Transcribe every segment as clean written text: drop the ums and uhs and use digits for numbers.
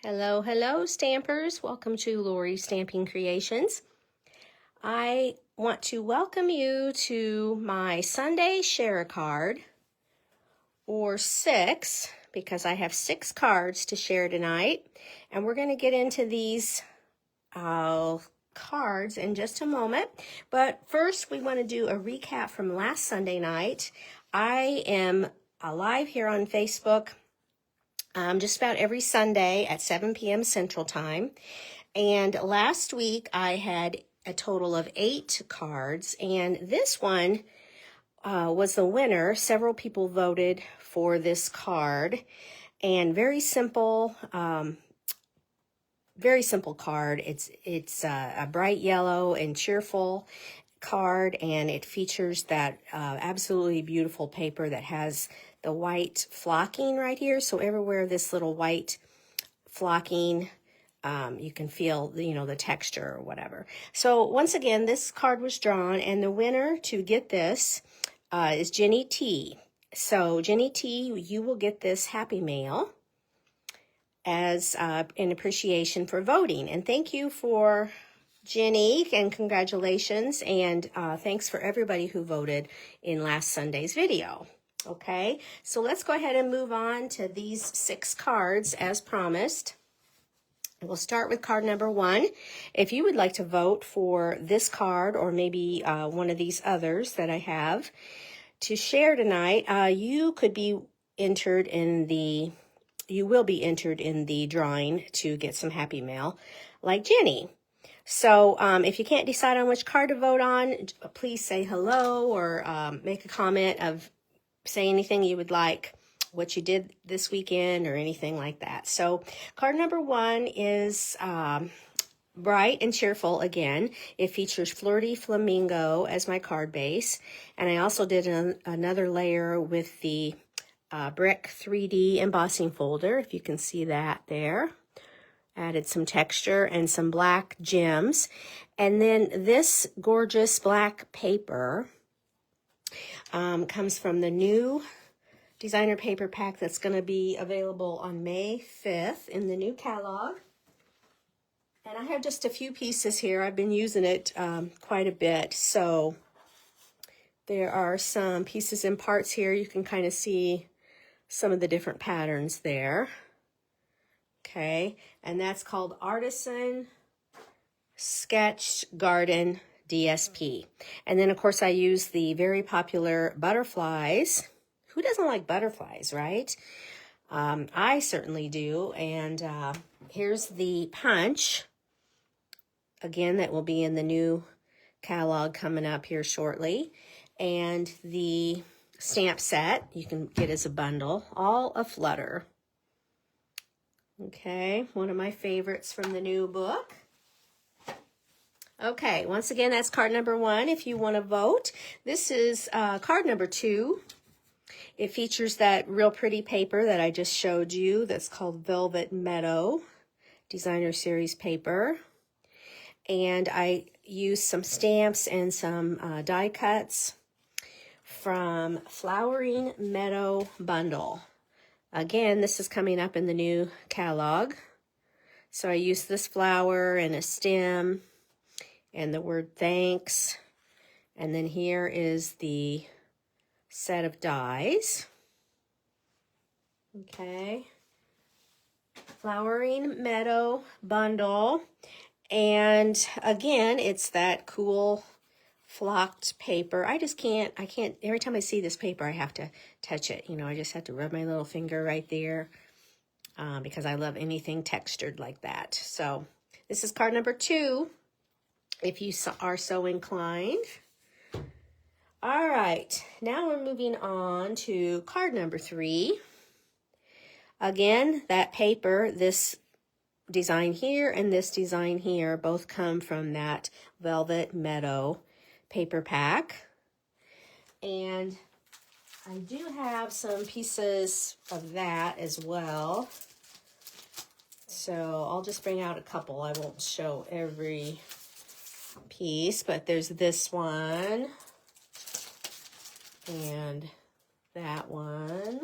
Hello, hello, stampers. Welcome to Lori's Stamping Creations. I want to welcome you to my Sunday share card, or 6, because I have 6 cards to share tonight. And we're going to get into these cards in just a moment. But first, we want to do a recap from last Sunday night. I am live here on Facebook just about every Sunday at 7 p.m. Central Time. And last week I had a total of 8 cards, and this one was the winner. Several people voted for this card, and very simple card. It's a bright yellow and cheerful card, and it features that absolutely beautiful paper that has the white flocking right here. So everywhere this little white flocking, you can feel, the texture or whatever. So once again, this card was drawn, and the winner to get this is Jenny T. So Jenny T, you will get this Happy Mail as an appreciation for voting. And thank you for Jenny, and congratulations, and thanks for everybody who voted in last Sunday's video. Okay, so let's go ahead and move on to these 6 cards as promised. We'll start with card number 1. If you would like to vote for this card, or maybe one of these others that I have to share tonight, you will be entered in the drawing to get some Happy Mail like Jenny. So if you can't decide on which card to vote on, please say hello, or make a comment of say anything you would like, what you did this weekend or anything like that. So card number 1 is bright and cheerful again. It features Flirty Flamingo as my card base. And I also did another layer with the brick 3D embossing folder, if you can see that there. Added some texture and some black gems. And then this gorgeous black paper comes from the new designer paper pack that's going to be available on May 5th in the new catalog. And I have just a few pieces here. I've been using it quite a bit. So there are some pieces and parts here. You can kind of see some of the different patterns there. Okay, and that's called Artisan Sketch Garden DSP. And then, of course, I use the very popular butterflies. Who doesn't like butterflies, right? I certainly do. And here's the punch, again, that will be in the new catalog coming up here shortly. And the stamp set you can get as a bundle, all aflutter. Okay, one of my favorites from the new book. Okay, once again, that's card number 1 if you want to vote. This is card number 2. It features that real pretty paper that I just showed you that's called Velvet Meadow Designer Series paper. And I used some stamps and some die cuts from Flowering Meadow Bundle. Again, this is coming up in the new catalog. So I used this flower and a stem and the word thanks. And then here is the set of dies. Okay. Flowering Meadow Bundle. And again, it's that cool flocked paper. I can't, every time I see this paper, I have to touch it. I just have to rub my little finger right there because I love anything textured like that. So this is card number 2, if you are so inclined. All right, now we're moving on to card number 3. Again, that paper, this design here and this design here, both come from that Velvet Meadow paper pack. And I do have some pieces of that as well. So I'll just bring out a couple. I won't show every piece, but there's this one and that one.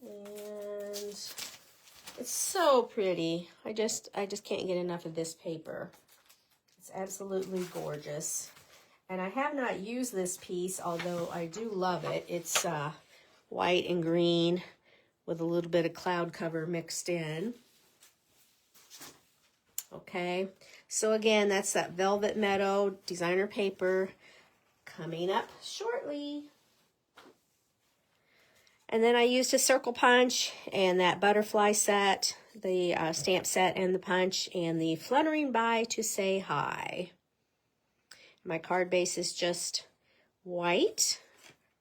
And It's so pretty. I just can't get enough of this paper. It's absolutely gorgeous. And I have not used this piece, although I do love it. It's white and green with a little bit of cloud cover mixed in. Okay, so again, that's that Velvet Meadow designer paper coming up shortly. And then I used a circle punch and that butterfly set, the stamp set and the punch, and the fluttering by to say hi. My card base is just white,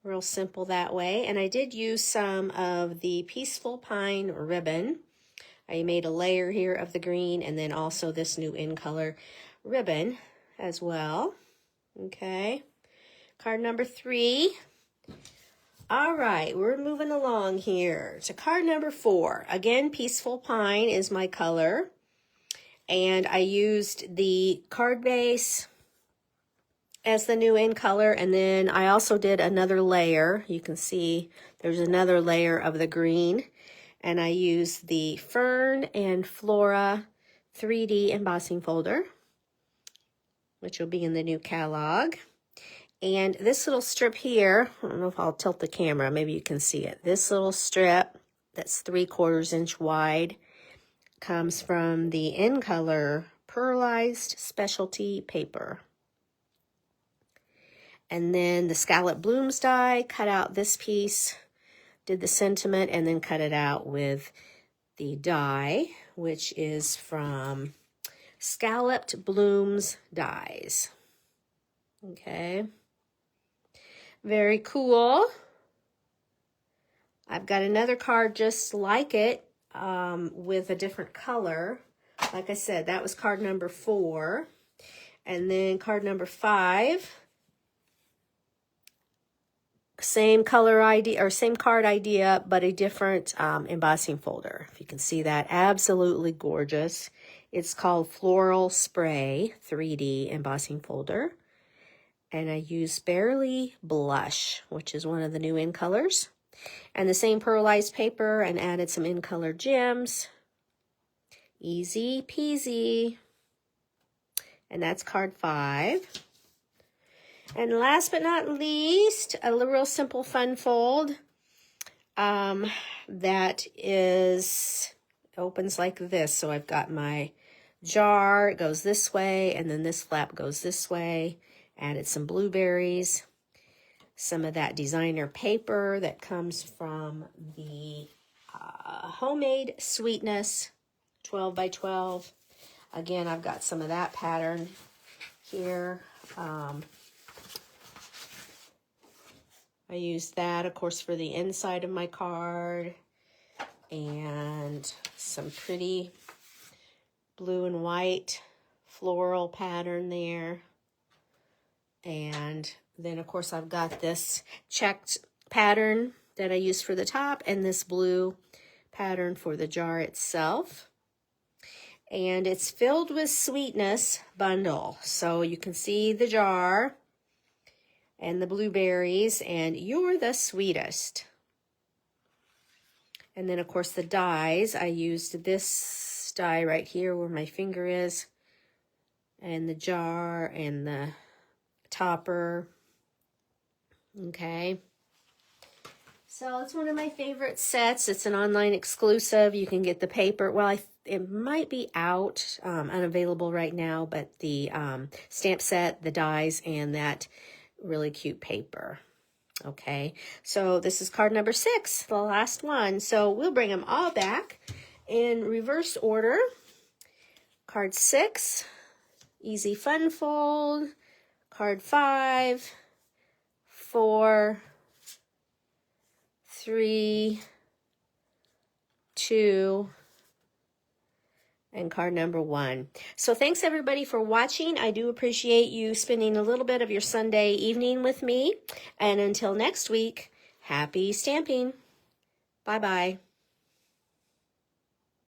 real simple that way. And I did use some of the Peaceful Pine ribbon. I made a layer here of the green and then also this new in color ribbon as well. Okay, card number 3. All right, we're moving along here to card number 4. Again, Peaceful Pine is my color. And I used the card base as the new in color, and then I also did another layer. You can see there's another layer of the green. And I used the Fern and Flora 3D embossing folder, which will be in the new catalog. And this little strip here, I don't know if I'll tilt the camera, maybe you can see it. This little strip that's 3/4 inch wide comes from the in color pearlized specialty paper. And then the Scallop Blooms die, cut out this piece, did the sentiment, and then cut it out with the die, which is from Scalloped Blooms dies. Okay, very cool. I've got another card just like it with a different color. Like I said, that was card number 4. And then card number 5. Same color idea or same card idea, but a different embossing folder. If you can see that, absolutely gorgeous. It's called Floral Spray 3D embossing folder. And I used Barely Blush, which is one of the new in colors. And the same pearlized paper and added some in color gems. Easy peasy. And that's card 5. And last but not least, a real simple fun fold that opens like this. So I've got my jar, it goes this way, and then this flap goes this way. Added some blueberries, some of that designer paper that comes from the Homemade Sweetness 12 by 12. Again, I've got some of that pattern here. I used that, of course, for the inside of my card, and some pretty blue and white floral pattern there. And then, of course, I've got this checked pattern that I used for the top and this blue pattern for the jar itself. And it's filled with sweetness bundle. So you can see the jar and the blueberries, and you're the sweetest. And then, of course, the dies. I used this die right here where my finger is, and the jar and the topper. Okay. So it's one of my favorite sets. It's an online exclusive. You can get the paper. Well, it might be out, unavailable right now, but the stamp set, the dies, and that really cute paper. Okay, so this is card number 6, the last one. So we'll bring them all back in reverse order. Card 6, easy fun fold. Card 5, 4, 3, 2, and card number 1. So thanks everybody for watching. I do appreciate you spending a little bit of your Sunday evening with me. And until next week, happy stamping. Bye-bye.